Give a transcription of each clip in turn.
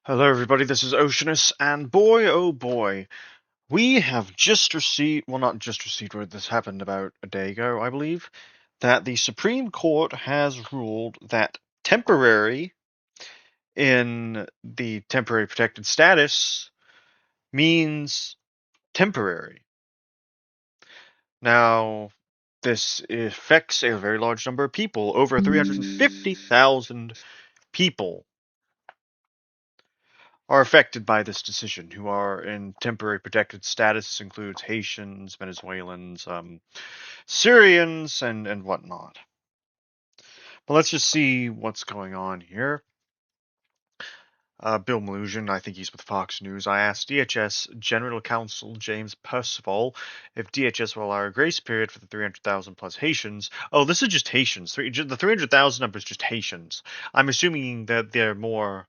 Hello, everybody. This is Oceanus, and boy, oh boy, we have just received, well, not just received word, this happened about a day ago, I believe, that the Supreme Court has ruled that temporary in the temporary protected status means temporary. Now, this affects a very large number of people, over 350,000 people are affected by this decision who are in temporary protected status. This includes Haitians, Venezuelans, Syrians, and whatnot. But let's just see what's going on here. Bill Melugin, I think he's with Fox News. I asked DHS General Counsel James Percival if DHS will allow a grace period for the 300,000 plus Haitians. Oh, this is just Haitians. The 300,000 number is just Haitians. I'm assuming that they're more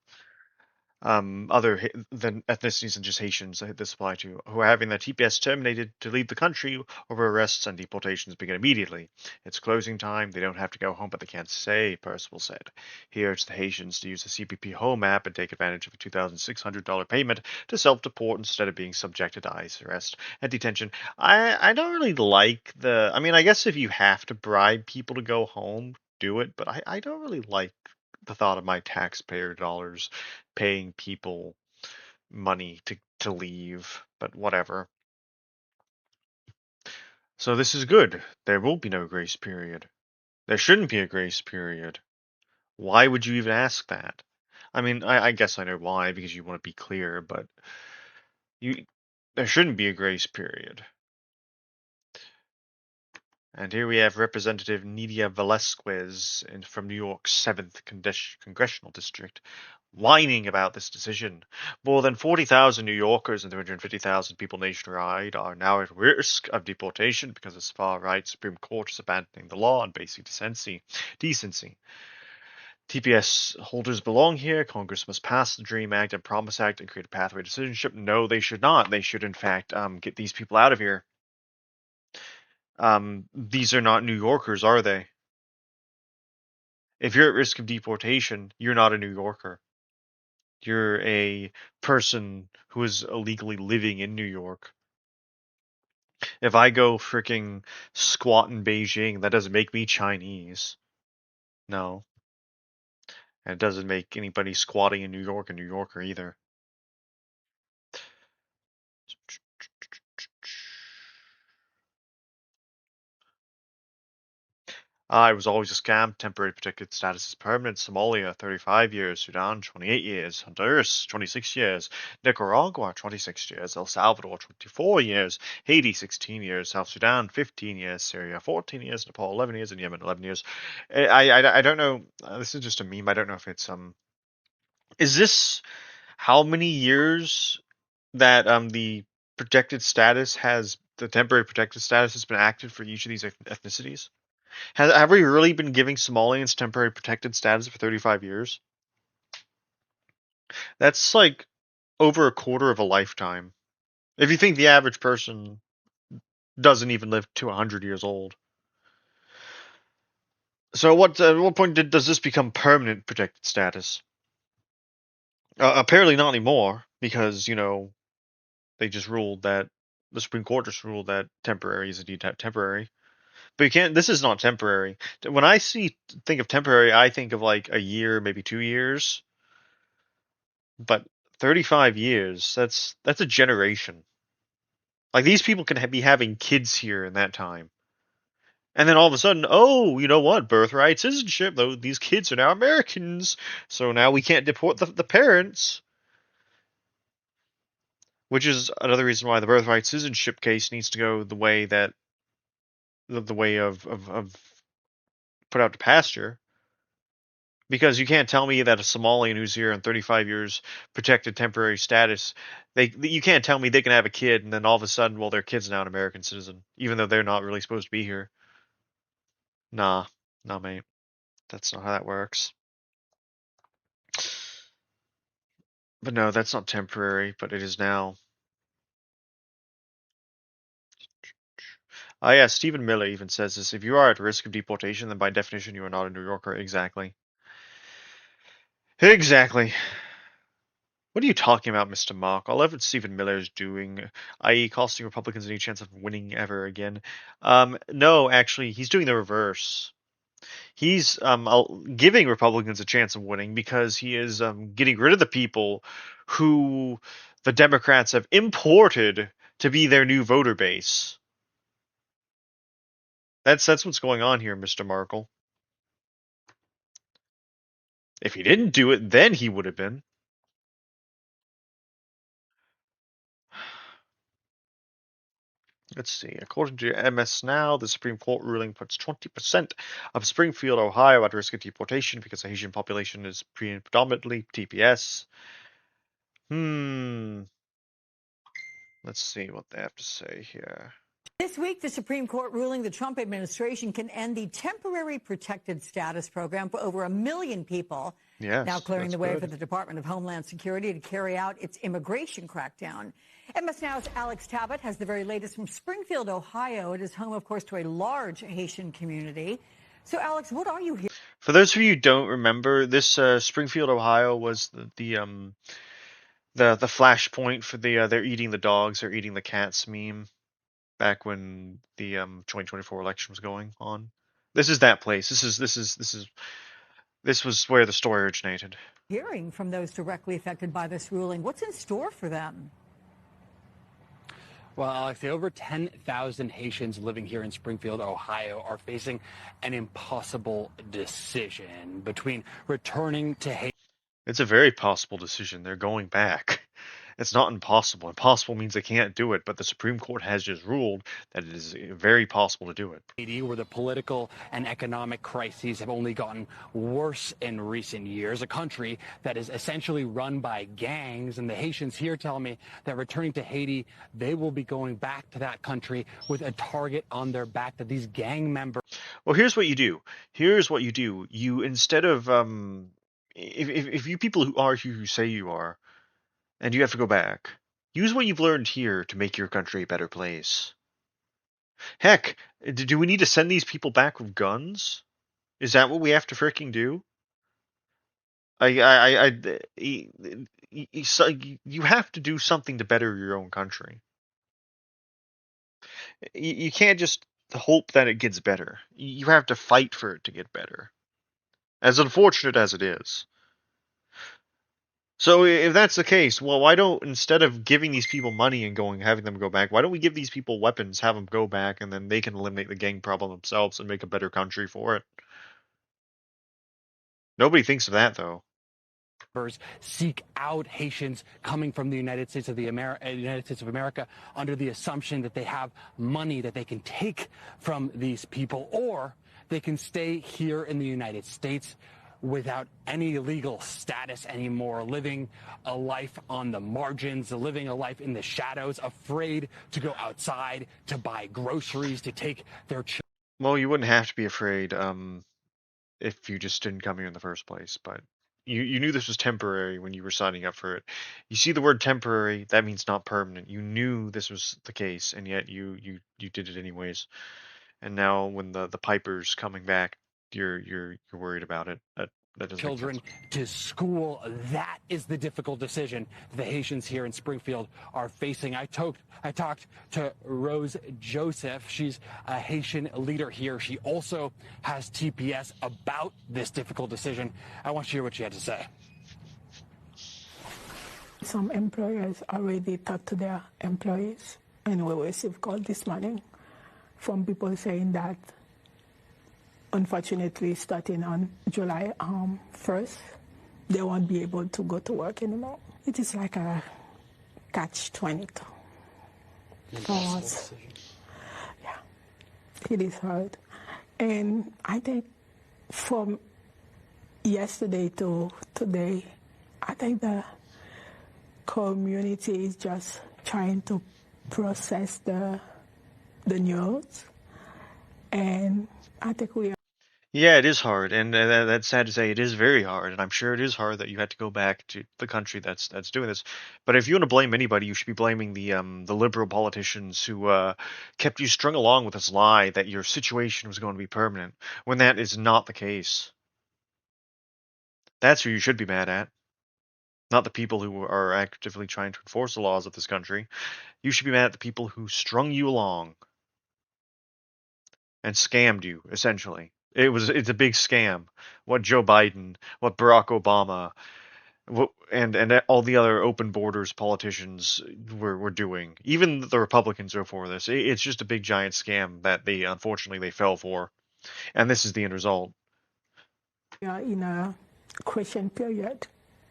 other than ethnicities and just Haitians that this apply to, who are having their TPS terminated to leave the country over arrests and deportations begin immediately. It's closing time. They don't have to go home, but they can't stay, Percival said. He urged the Haitians to use the CBP Home app and take advantage of a $2,600 payment to self-deport instead of being subjected to ICE arrest and detention. I don't really like the... I mean, I guess if you have to bribe people to go home, do it, but I don't really like the thought of my taxpayer dollars paying people money to leave, but whatever. So this is good. There will be no grace period. There shouldn't be a grace period. Why would you even ask that? I mean, I guess I know why, because you want to be clear, but you there shouldn't be a grace period. And here we have Representative Nydia Velasquez from New York's 7th Congressional District whining about this decision. More than 40,000 New Yorkers and 350,000 people nationwide are now at risk of deportation because the far-right Supreme Court is abandoning the law on basic decency. TPS holders belong here. Congress must pass the DREAM Act and Promise Act and create a pathway to citizenship. No, they should not. They should, in fact, get these people out of here. These are not New Yorkers, are they? If you're at risk of deportation, you're not a New Yorker. You're a person who is illegally living in New York. If I go freaking squat in Beijing, that doesn't make me Chinese. No. And it doesn't make anybody squatting in New York a New Yorker either. I was always a scam. Temporary protected status is permanent. Somalia, 35 years. Sudan, 28 years. Honduras, 26 years. Nicaragua, 26 years. El Salvador, 24 years. Haiti, 16 years. South Sudan, 15 years. Syria, 14 years. Nepal, 11 years. And Yemen, 11 years. I don't know. This is just a meme. I don't know if it's Is this how many years that the temporary protected status has been active for each of these ethnicities? Have we really been giving Somalians temporary protected status for 35 years? That's like over a quarter of a lifetime. If you think the average person doesn't even live to 100 years old. So at what point does this become permanent protected status? Apparently not anymore, because, they just ruled that, the Supreme Court just ruled that temporary is indeed temporary. But you can't, this is not temporary. When I think of temporary, I think of like a year, maybe 2 years. But 35 years, that's a generation. Like, these people can be having kids here in that time. And then all of a sudden, oh, you know what? Birthright citizenship. Though these kids are now Americans, so now we can't deport the parents. Which is another reason why the birthright citizenship case needs to go the way of put out to pasture. Because you can't tell me that a Somalian who's here on 35 years protected temporary status, you can't tell me they can have a kid and then all of a sudden, well, their kid's now an American citizen, even though they're not really supposed to be here. Nah, nah, mate. That's not how that works. But no, that's not temporary, but it is now. Yeah, Stephen Miller even says this. If you are at risk of deportation, then by definition you are not a New Yorker. Exactly. Exactly. What are you talking about, Mr. Mark? All ever Stephen Miller is doing, i.e., costing Republicans any chance of winning ever again. No, actually, he's doing the reverse. He's giving Republicans a chance of winning because he is getting rid of the people who the Democrats have imported to be their new voter base. That's what's going on here, Mr. Markle. If he didn't do it, then he would have been. Let's see. According to MS Now, the Supreme Court ruling puts 20% of Springfield, Ohio at risk of deportation because the Haitian population is predominantly TPS. Let's see what they have to say here. This week, the Supreme Court ruling the Trump administration can end the temporary protected status program for over 1 million people. Yes, now clearing the way good for the Department of Homeland Security to carry out its immigration crackdown. MS Now's Alex Tabbitt has the very latest from Springfield, Ohio. It is home, of course, to a large Haitian community. So, Alex, what are you here? For those of you who don't remember, this Springfield, Ohio was the flashpoint for the they're eating the dogs, they're eating the cats meme back when the 2024 election was going on. This is that place. This was where the story originated. Hearing from those directly affected by this ruling, what's in store for them? Well, Alex, the over 10,000 Haitians living here in Springfield, Ohio, are facing an impossible decision between returning to Haiti. It's a very possible decision. They're going back. It's not impossible. Impossible means they can't do it, but the Supreme Court has just ruled that it is very possible to do it. Haiti, where the political and economic crises have only gotten worse in recent years, a country that is essentially run by gangs, and the Haitians here tell me that returning to Haiti, they will be going back to that country with a target on their back that these gang members... Well, here's what you do. Here's what you do. You, instead of, if you people who are who you say you are, and you have to go back, use what you've learned here to make your country a better place. Heck, do we need to send these people back with guns? Is that what we have to freaking do? You have to do something to better your own country. You can't just hope that it gets better. You have to fight for it to get better. As unfortunate as it is. So if that's the case, well, why don't, instead of giving these people money and having them go back, why don't we give these people weapons, have them go back, and then they can eliminate the gang problem themselves and make a better country for it? Nobody thinks of that, though. Seek out Haitians coming from the United States of America under the assumption that they have money that they can take from these people, or they can stay here in the United States without any legal status anymore, living a life on the margins, living a life in the shadows, afraid to go outside, to buy groceries, to take their children. Well, you wouldn't have to be afraid if you just didn't come here in the first place, but you knew this was temporary when you were signing up for it. You see the word temporary, that means not permanent. You knew this was the case, and yet you did it anyways. And now when the Piper's coming back, you're worried about it. That doesn't children to school. That is the difficult decision the Haitians here in Springfield are facing. I talked to Rose Joseph. She's a Haitian leader here. She also has TPS about this difficult decision. I want you to hear what she had to say. Some employers already talked to their employees, and we received call this morning from people saying that unfortunately, starting on July 1st, they won't be able to go to work anymore. It is like a catch-22 for us. Yeah, it is hard. And I think from yesterday to today, I think the community is just trying to process the news. And I think we are. Yeah, it is hard, and that's sad to say. It is very hard, and I'm sure it is hard that you had to go back to the country that's doing this. But if you want to blame anybody, you should be blaming the liberal politicians who kept you strung along with this lie that your situation was going to be permanent, when that is not the case. That's who you should be mad at. not the people who are actively trying to enforce the laws of this country. You should be mad at the people who strung you along and scammed you, essentially. It's a big scam. What Joe Biden, what Barack Obama, and all the other open borders politicians were doing. Even the Republicans are for this. It's just a big giant scam that unfortunately they fell for, and this is the end result. We are in a question period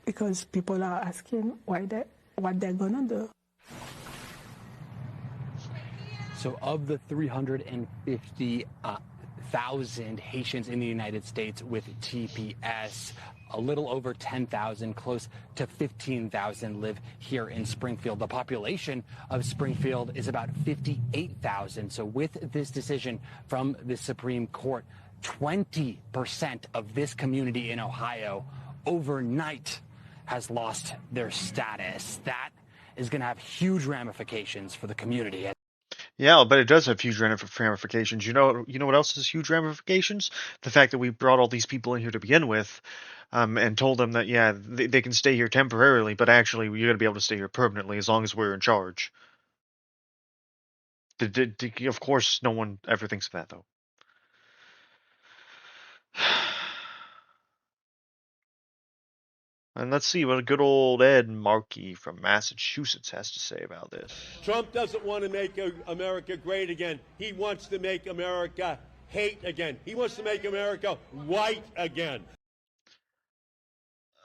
because people are asking what they're gonna do. So of the 350,000 Haitians in the United States with TPS, a little over 10,000, close to 15,000 live here in Springfield. The population of Springfield is about 58,000. So with this decision from the Supreme Court, 20% of this community in Ohio overnight has lost their status. That is going to have huge ramifications for the community. Yeah, but it does have huge ramifications. You know what else has huge ramifications? The fact that we brought all these people in here to begin with, and told them that they can stay here temporarily, but actually you're going to be able to stay here permanently as long as we're in charge. Of course, no one ever thinks of that though. And let's see what good old Ed Markey from Massachusetts has to say about this. Trump doesn't want to make America great again. He wants to make America hate again. He wants to make America white again.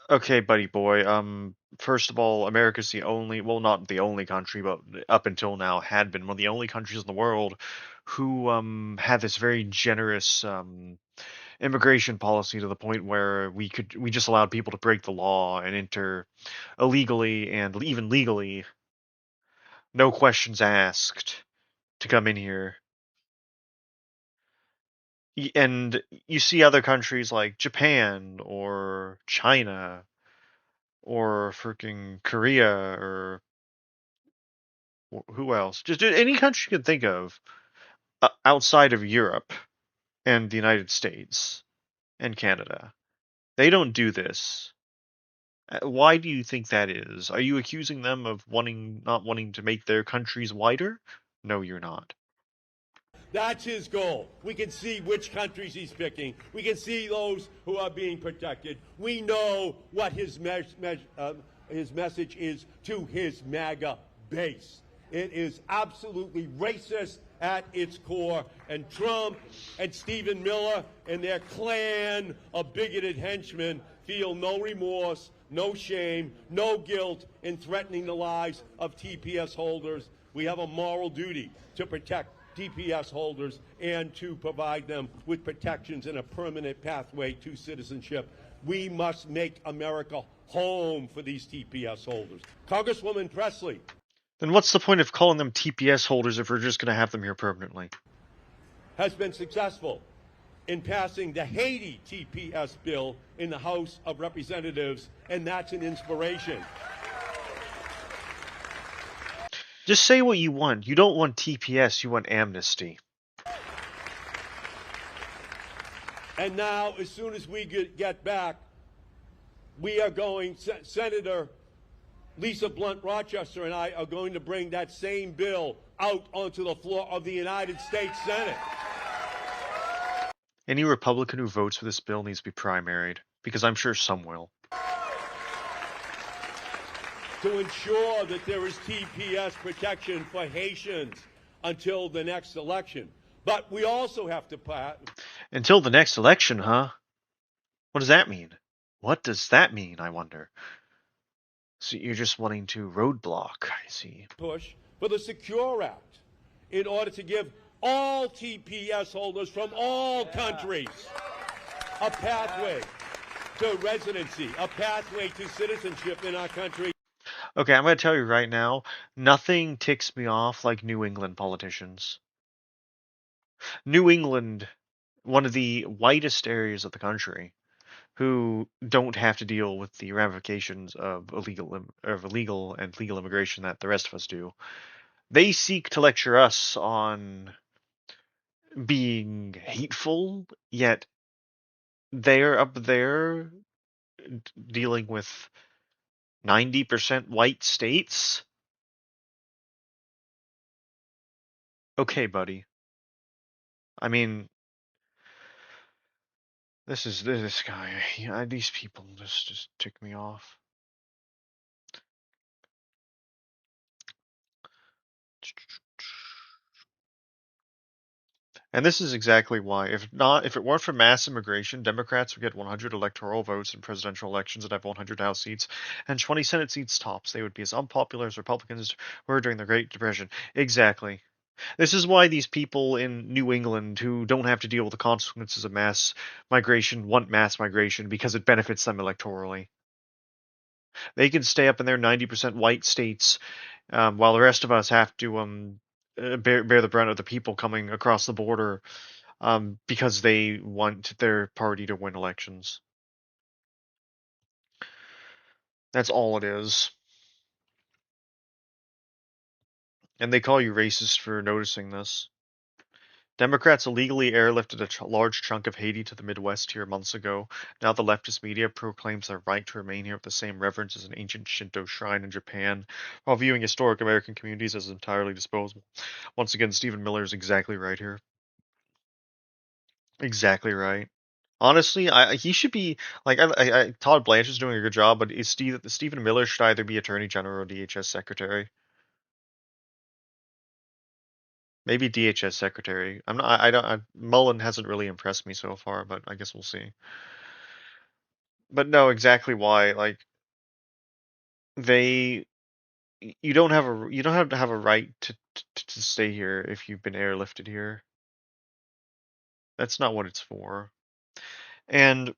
Okay, buddy boy. First of all, America's the only, well, not the only country, but up until now had been one of the only countries in the world who had this very generous immigration policy to the point where we just allowed people to break the law and enter illegally and even legally, no questions asked, to come in here. And you see other countries like Japan or China or freaking Korea or who else? Just any country you can think of outside of Europe and the United States and Canada. They don't do this. Why do you think that is? Are you accusing them of not wanting to make their countries wider? No, you're not. That's his goal. We can see which countries he's picking. We can see those who are being protected. We know what his message is to his MAGA base. It is absolutely racist at its core. And Trump and Stephen Miller and their clan of bigoted henchmen feel no remorse, no shame, no guilt in threatening the lives of TPS holders. We have a moral duty to protect TPS holders and to provide them with protections and a permanent pathway to citizenship. We must make America home for these TPS holders. Congresswoman Presley. Then what's the point of calling them TPS holders if we're just going to have them here permanently? Has been successful in passing the Haiti TPS bill in the House of Representatives, and that's an inspiration. Just say what you want. You don't want TPS, you want amnesty. And now, as soon as we get back, we are going, Senator Lisa Blunt Rochester and I are going to bring that same bill out onto the floor of the United States Senate. Any Republican who votes for this bill needs to be primaried, because I'm sure some will. To ensure that there is TPS protection for Haitians until the next election. But we also have to pass. Until the next election, huh? What does that mean? What does that mean, I wonder? So you're just wanting to roadblock, I see. Push for the Secure Act in order to give all TPS holders from all countries a pathway to residency, a pathway to citizenship in our country. Okay, I'm going to tell you right now, nothing ticks me off like New England politicians. New England, one of the whitest areas of the country, who don't have to deal with the ramifications of illegal and legal immigration that the rest of us do. They seek to lecture us on being hateful, yet they're up there dealing with 90% white states? Okay, buddy. I mean, this guy. Yeah, these people just tick me off. And this is exactly why. If it weren't for mass immigration, Democrats would get 100 electoral votes in presidential elections and have 100 House seats and 20 Senate seats tops. They would be as unpopular as Republicans were during the Great Depression. Exactly. This is why these people in New England who don't have to deal with the consequences of mass migration want mass migration because it benefits them electorally. They can stay up in their 90% white states while the rest of us have to bear the brunt of the people coming across the border because they want their party to win elections. That's all it is. And they call you racist for noticing this. Democrats illegally airlifted a large chunk of Haiti to the Midwest here months ago. Now the leftist media proclaims their right to remain here with the same reverence as an ancient Shinto shrine in Japan, while viewing historic American communities as entirely disposable. Once again, Stephen Miller is exactly right here. Exactly right. Honestly, he should be like Todd Blanche is doing a good job, but Stephen Miller should either be Attorney General or DHS Secretary. Maybe DHS Secretary. I'm not. I don't. Mullen hasn't really impressed me so far, but I guess we'll see. But no, exactly why. Like they, you don't have to have a right to stay here if you've been airlifted here. That's not what it's for. And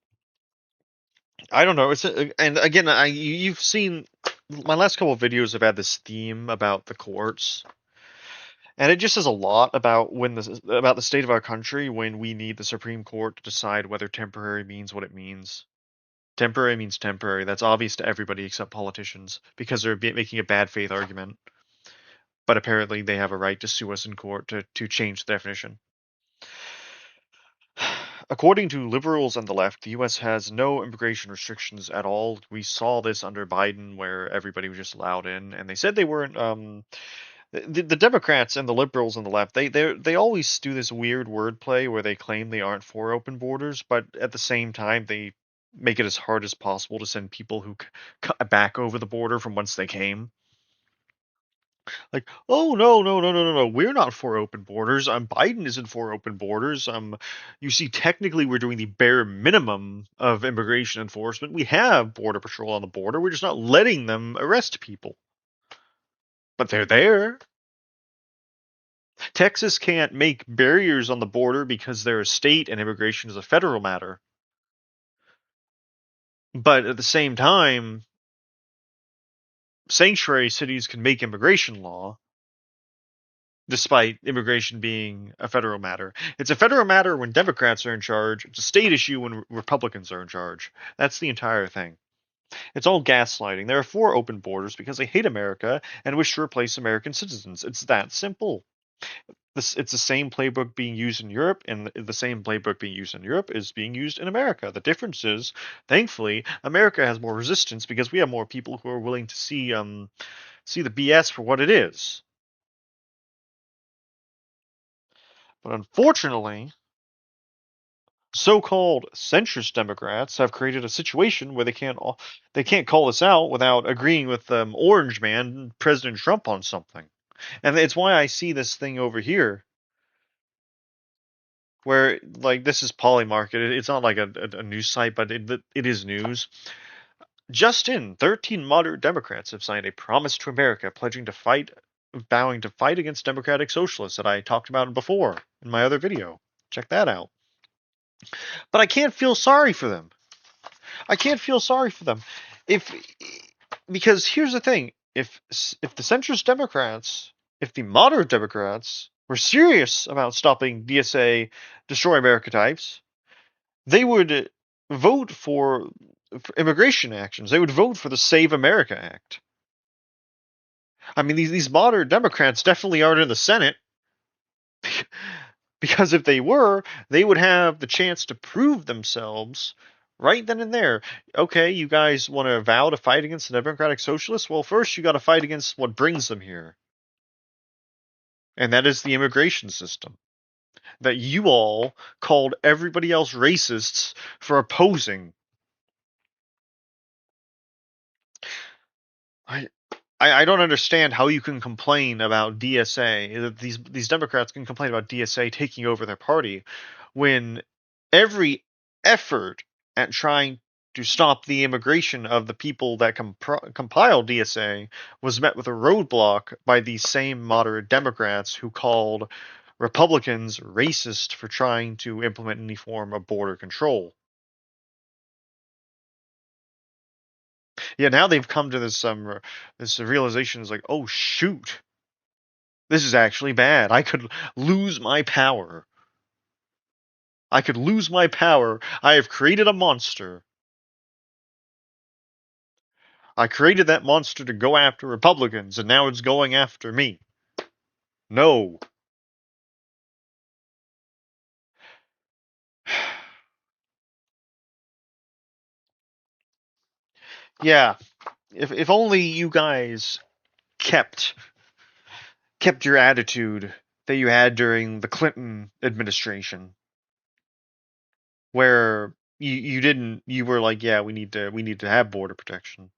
I don't know. And again, you've seen my last couple of videos have had this theme about the courts, and it just says a lot about about the state of our country when we need the Supreme Court to decide whether temporary means what it means. Temporary means temporary. That's obvious to everybody except politicians because they're making a bad faith argument. But apparently, they have a right to sue us in court to change the definition. According to liberals and the left, the U.S. has no immigration restrictions at all. We saw this under Biden, where everybody was just allowed in, and they said they weren't. The Democrats and the liberals and the left, they always do this weird wordplay where they claim they aren't for open borders, but at the same time they make it as hard as possible to send people who back over the border from whence they came. Like, oh no, we're not for open borders. Biden isn't for open borders. You see, technically we're doing the bare minimum of immigration enforcement. We have border patrol on the border. We're just not letting them arrest people. But they're there. Texas can't make barriers on the border because they're a state and immigration is a federal matter. But at the same time, sanctuary cities can make immigration law despite immigration being a federal matter. It's a federal matter when Democrats are in charge. It's a state issue when Republicans are in charge. That's the entire thing. It's all gaslighting. There are 4 open borders because they hate America and wish to replace American citizens. It's that simple. It's the same playbook being used in Europe, and the same playbook being used in Europe is being used in America. The difference is, thankfully, America has more resistance because we have more people who are willing to see the BS for what it is. But unfortunately, so-called centrist Democrats have created a situation where they can't call this out without agreeing with Orange Man, President Trump, on something. And it's why I see this thing over here, where like this is Polymarket. It's not like a news site, but it is news. Just in, 13 moderate Democrats have signed a promise to America, vowing to fight against democratic socialists that I talked about before in my other video. Check that out. But I can't feel sorry for them. Because here's the thing: if the centrist Democrats, if the moderate Democrats were serious about stopping DSA, Destroy America types, they would vote for immigration actions. They would vote for the Save America Act. I mean, these moderate Democrats definitely aren't in the Senate. Because if they were, they would have the chance to prove themselves Right then and there. Okay, you guys want to vow to fight against the Democratic Socialists? Well, first you got to fight against what brings them here. And that is the immigration system. That you all called everybody else racists for opposing. I don't understand how you can complain about DSA. These Democrats can complain about DSA taking over their party when every effort at trying to stop the immigration of the people that compile DSA was met with a roadblock by these same moderate Democrats who called Republicans racist for trying to implement any form of border control. Yeah, now they've come to this realization is like, oh shoot, this is actually bad. I could lose my power. I could lose my power. I have created a monster. I created that monster to go after Republicans, and now it's going after me. No. Yeah, if only you guys kept your attitude that you had during the Clinton administration, where you were like, yeah, we need to have border protection.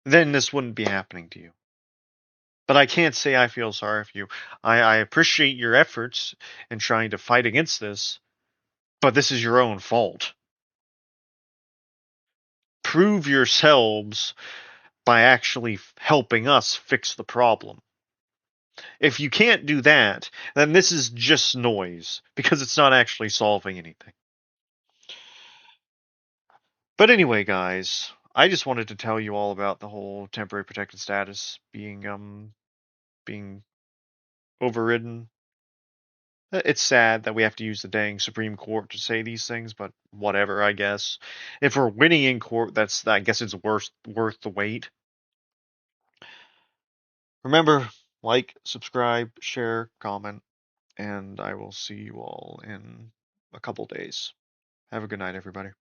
Then this wouldn't be happening to you. But I can't say I feel sorry for you. I appreciate your efforts in trying to fight against this, but this is your own fault. Prove yourselves by actually helping us fix the problem. If you can't do that, then this is just noise, because it's not actually solving anything. But anyway, guys, I just wanted to tell you all about the whole temporary protected status being overridden. It's sad that we have to use the dang Supreme Court to say these things, but whatever, I guess. If we're winning in court, I guess it's worth the wait. Remember, like, subscribe, share, comment, and I will see you all in a couple days. Have a good night, everybody.